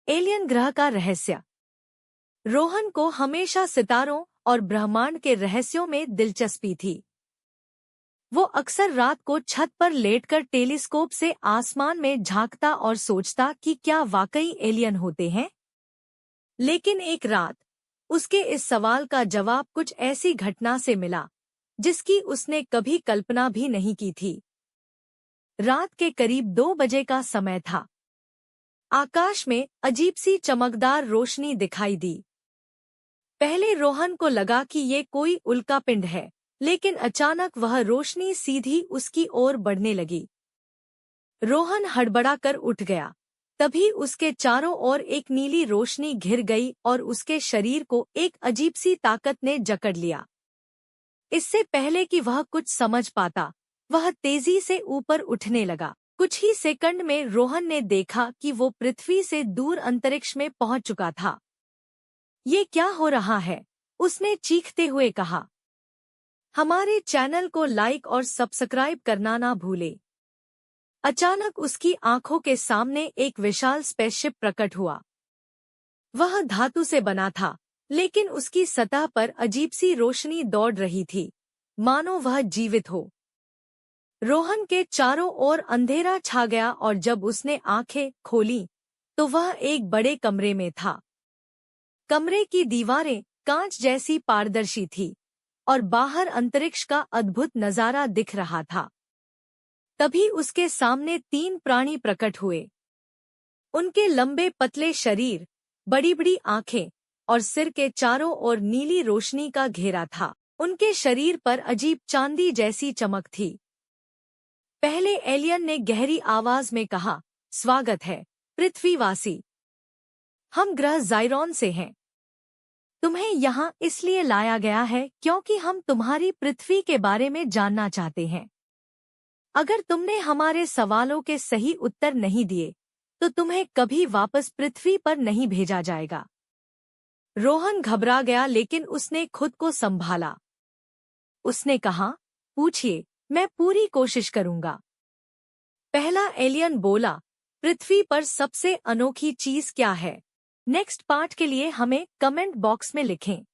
Alien ग्रह का रहस्य। रोहन को हमेशा सितारों और ब्रह्मांड के रहस्यों में दिलचस्पी थी। वो अक्सर रात को छत पर लेटकर टेलीस्कोप से आसमान में झांकता और सोचता कि क्या वाकई एलियन होते हैं। लेकिन एक रात उसके इस सवाल का जवाब कुछ ऐसी घटना से मिला जिसकी उसने कभी कल्पना भी नहीं की थी। रात के करीब 2 बजे का समय था। आकाश में अजीब सी चमकदार रोशनी दिखाई दी। पहले रोहन को लगा कि ये कोई उल्कापिंड है, लेकिन अचानक वह रोशनी सीधी उसकी ओर बढ़ने लगी। रोहन हड़बड़ाकर उठ गया। तभी उसके चारों ओर एक नीली रोशनी घिर गई और उसके शरीर को एक अजीब सी ताकत ने जकड़ लिया। इससे पहले कि वह कुछ समझ पाता, वह तेजी से ऊपर उठने लगा। कुछ ही सेकंड में रोहन ने देखा कि वो पृथ्वी से दूर अंतरिक्ष में पहुंच चुका था। ये क्या हो रहा है? उसने चीखते हुए कहा। हमारे चैनल को लाइक और सब्सक्राइब करना ना भूले। अचानक उसकी आंखों के सामने एक विशाल स्पेसशिप प्रकट हुआ। वह धातु से बना था, लेकिन उसकी सतह पर अजीब सी रोशनी दौड़ रही थी, मानो वह जीवित हो। रोहन के चारों ओर अंधेरा छा गया और जब उसने आंखें खोलीं, तो वह एक बड़े कमरे में था। कमरे की दीवारें कांच जैसी पारदर्शी थी और बाहर अंतरिक्ष का अद्भुत नजारा दिख रहा था। तभी उसके सामने 3 प्राणी प्रकट हुए। उनके लंबे पतले शरीर, बड़ी-बड़ी आंखें और सिर के चारों ओर नीली रोशनी का घेरा था। उनके शरीर पर अजीब चांदी जैसी चमक थी। पहले एलियन ने गहरी आवाज में कहा, स्वागत है, पृथ्वीवासी। हम ग्रह ज़ाइरोन से हैं। तुम्हें यहाँ इसलिए लाया गया है क्योंकि हम तुम्हारी पृथ्वी के बारे में जानना चाहते हैं। अगर तुमने हमारे सवालों के सही उत्तर नहीं दिए, तो तुम्हें कभी वापस पृथ्वी पर नहीं भेजा जाएगा। रोहन घबरा गया, लेकिन उसने खुद को संभाला। उसने कहा, पूछिए, मैं पूरी कोशिश करूंगा। पहला एलियन बोला, पृथ्वी पर सबसे अनोखी चीज क्या है? नेक्स्ट पार्ट के लिए हमें कमेंट बॉक्स में लिखें।